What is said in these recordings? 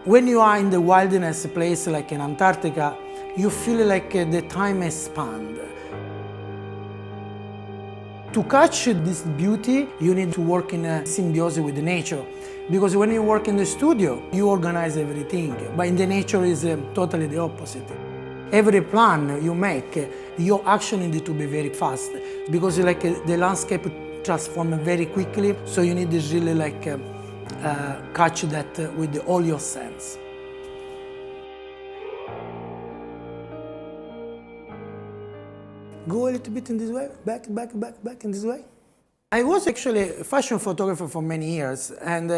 When you are in the wilderness place like in Antarctica, you feel like the time has spanned. To catch this beauty, you need to work in a symbiosis with the nature. Because when you work in the studio, you organize everything, but in the nature is totally the opposite. Every plan you make, your action needs to be very fast, because like the landscape transforms very quickly, so you need to really catch that with all your sense. Go a little bit in this way, back in this way. I was actually a fashion photographer for many years, and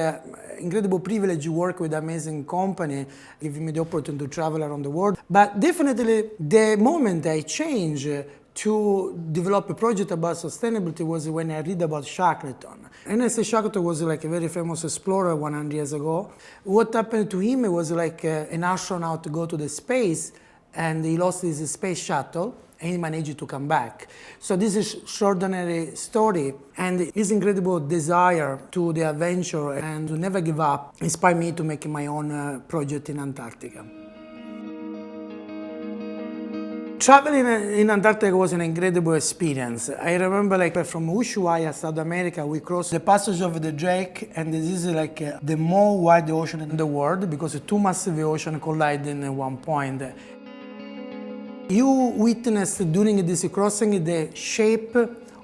incredible privilege to work with amazing company, giving me the opportunity to travel around the world. But definitely the moment I changed to develop a project about sustainability was when I read about Shackleton. Ernest Shackleton was like a very famous explorer 100 years ago. What happened to him was like an astronaut to go to the space, and he lost his space shuttle, and he managed to come back. So this is extraordinary story, and his incredible desire to the adventure and to never give up inspired me to make my own project in Antarctica. Traveling in Antarctica was an incredible experience. I remember from Ushuaia, South America, we crossed the passage of the Drake, and this is the more wide ocean in the world, because two massive oceans collide in one point. You witnessed during this crossing the shape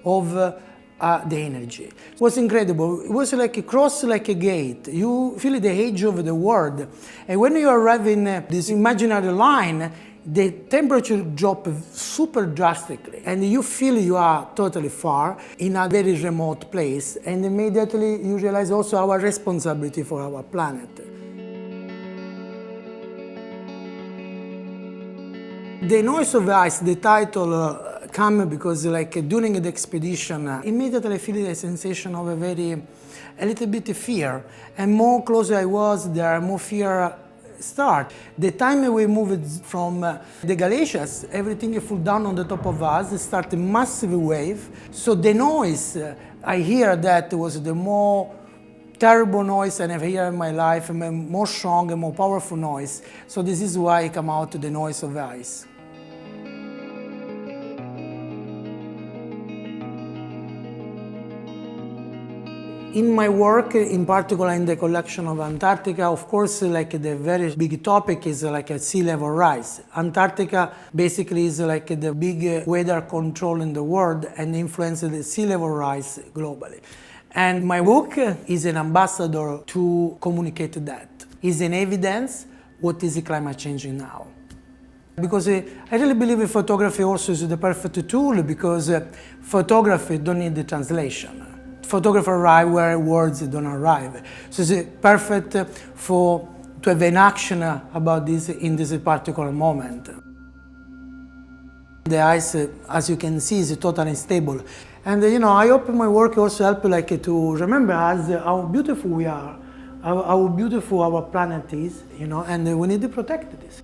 of the energy. It was incredible. It was like a cross, like a gate. You feel the edge of the world. And when you arrive in this imaginary line, the temperature drops super drastically, and you feel you are totally far in a very remote place, and immediately you realize also our responsibility for our planet. The noise of ice, the title came because during the expedition, immediately I feel a sensation of a little bit of fear, and more closer I was there, more fear start. The time we moved from the glaciers, everything fell down on the top of us, started a massive wave. So the noise, I hear that was the more terrible noise I ever heard in my life, a more strong and more powerful noise. So this is why it came out the noise of ice. In my work, in particular in the collection of Antarctica, of course, the very big topic is a sea level rise. Antarctica basically is the big weather control in the world and influences the sea level rise globally. And my book is an ambassador to communicate that. It's an evidence what is climate changing now. Because I really believe photography also is the perfect tool, because photography don't need the translation. Photographers arrive where words don't arrive. So it's perfect to have an action about this in this particular moment. The ice, as you can see, is totally unstable. And I hope my work also help to remember us how beautiful we are, how beautiful our planet is, and we need to protect this.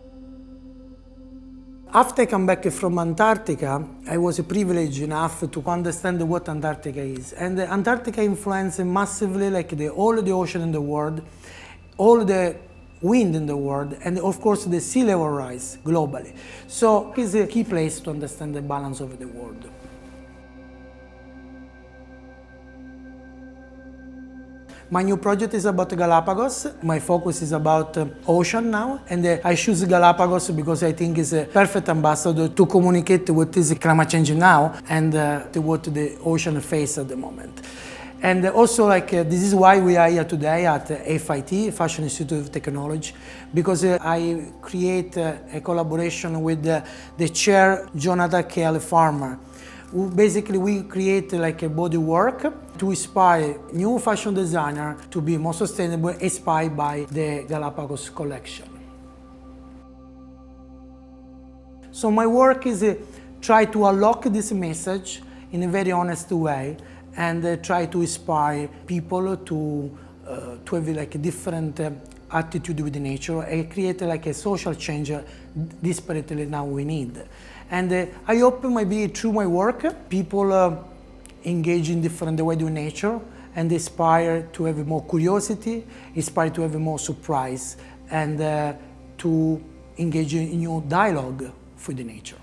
After I come back from Antarctica, I was privileged enough to understand what Antarctica is. And Antarctica influences massively all the ocean in the world, all the wind in the world, and of course the sea level rise globally. So it's a key place to understand the balance of the world. My new project is about Galapagos. My focus is about ocean now, and I choose Galapagos because I think it's a perfect ambassador to communicate what is climate change now and what the ocean face at the moment. And also, this is why we are here today at FIT, Fashion Institute of Technology, because I create a collaboration with the chair, Jonathan K.L. Farmer. Basically, we create a body work to inspire new fashion designer to be more sustainable, inspired by the Galapagos collection. So my work is try to unlock this message in a very honest way, and try to inspire people to have a different attitude with nature and create a social change desperately now we need. And I hope maybe through my work, people engage in different ways with nature and inspire to have more curiosity, inspire to have more surprise and to engage in new dialogue with the nature.